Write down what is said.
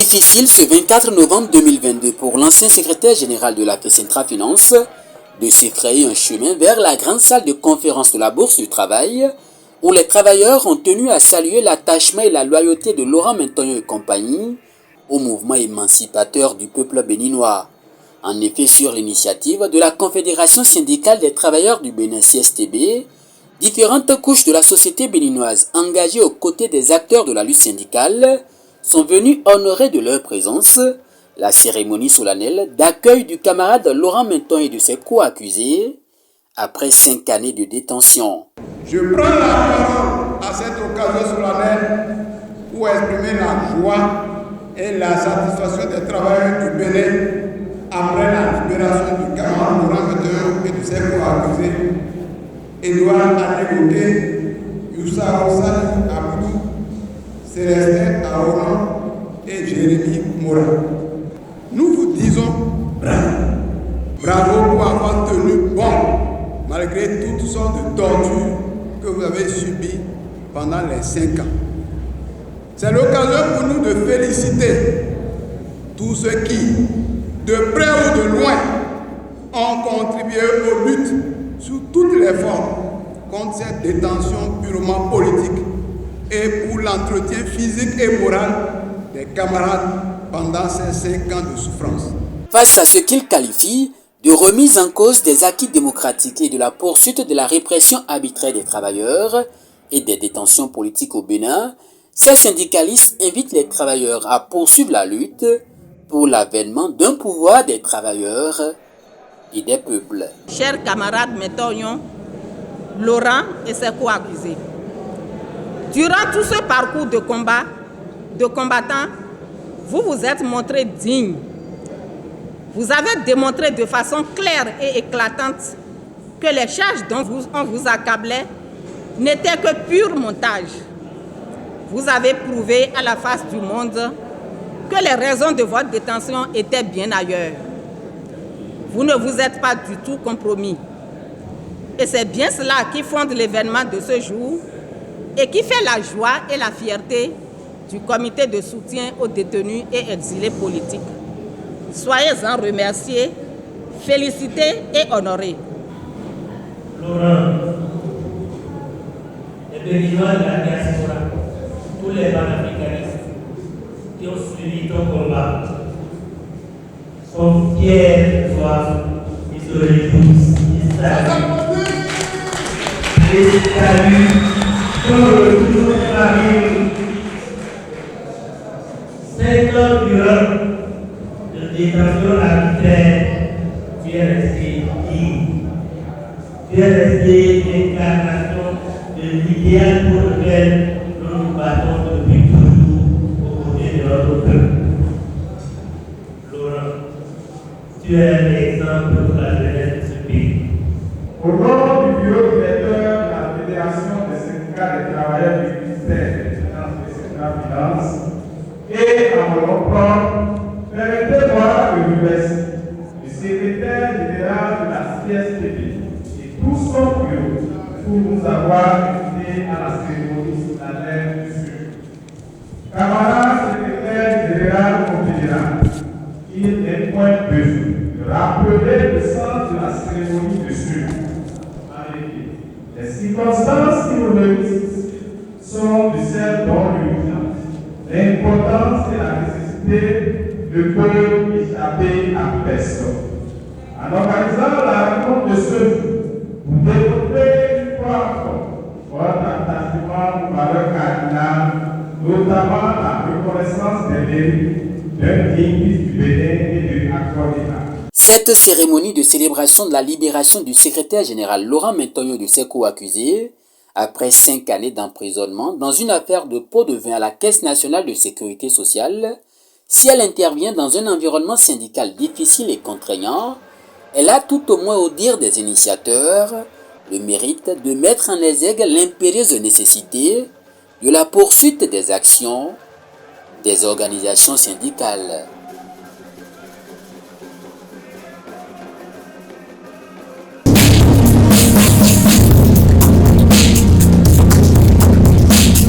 Difficile ce 24 novembre 2022 pour l'ancien secrétaire général de la Centra Finance de se frayer un chemin vers la grande salle de conférence de la Bourse du Travail, où les travailleurs ont tenu à saluer l'attachement et la loyauté de Laurent Mentonyo et compagnie au mouvement émancipateur du peuple béninois. En effet, sur l'initiative de la Confédération syndicale des travailleurs du Bénin CSTB, différentes couches de la société béninoise engagées aux côtés des acteurs de la lutte syndicale sont venus honorer de leur présence la cérémonie solennelle d'accueil du camarade Laurent Mentonyo et de ses co-accusés après 5 années de détention. Je prends la parole à cette occasion solennelle pour exprimer la joie et la satisfaction des travailleurs du Bénin après la libération du camarade Laurent Mentonyo et de ses co-accusés, Edouard Anégoké, Youssa Ossani Abdou, Célestin Aronan et Jérémy Mora. Nous vous disons bravo pour avoir tenu bon malgré toutes sortes de tortures que vous avez subies pendant les 5 ans. C'est l'occasion pour nous de féliciter tous ceux qui, de près ou de loin, ont contribué aux luttes sous toutes les formes contre cette détention purement politique et pour l'entretien physique et moral des camarades pendant ces 5 ans de souffrance. Face à ce qu'il qualifie de remise en cause des acquis démocratiques et de la poursuite de la répression arbitraire des travailleurs et des détentions politiques au Bénin, ces syndicalistes invitent les travailleurs à poursuivre la lutte pour l'avènement d'un pouvoir des travailleurs et des peuples. Chers camarades Mentonyo, Laurent et ses co-accusés, durant tout ce parcours de combat, de combattants, vous vous êtes montrés dignes. Vous avez démontré de façon claire et éclatante que les charges dont on vous accablait n'étaient que pur montage. Vous avez prouvé à la face du monde que les raisons de votre détention étaient bien ailleurs. Vous ne vous êtes pas du tout compromis. Et c'est bien cela qui fonde l'événement de ce jour et qui fait la joie et la fierté du comité de soutien aux détenus et exilés politiques. Soyez-en remerciés, félicités et honorés. Laurent, les Béninois de la diaspora, tous les panafricanistes qui ont suivi ton combat sont fiers de toi, ils se réjouissent, ils saluent comme le toujours famille. 5 ans durant de détention arbitraire, tu es resté digne. Tu es resté l'incarnation de l'idéal pour lequel nous nous battons depuis toujours aux côtés de notre peuple. Laurent, tu es un exemple pour la jeunesse de ce pays. Au nom du bureau directeur de la Fédération des syndicats des travailleurs du ministère des Finances et à mon nom propre, permettez-moi de remercier le secrétaire général de la CSTB et tout son bureau pour nous avoir invités à la cérémonie solennelle du jour. Camarade secrétaire général confédéral, il n'est point besoin de rappeler le sens de la cérémonie de jour. En effet, les circonstances qui nous réunissent sont de celles dont l'urgence, l'importance et la nécessité ne peuvent échapper à personne. En organisant la rencontre de ce jour, vous développez une fois encore votre attachement aux valeurs cardinales, notamment la reconnaissance des mérites d'un digne fils du Bénin et de l'accordément. Cette cérémonie de célébration de la libération du secrétaire général Laurent Mentonyo de ses co-accusés, après 5 années d'emprisonnement dans une affaire de pot de vin à la Caisse nationale de sécurité sociale, si elle intervient dans un environnement syndical difficile et contraignant, elle a tout au moins, au dire des initiateurs, le mérite de mettre en exergue l'impérieuse nécessité de la poursuite des actions des organisations syndicales.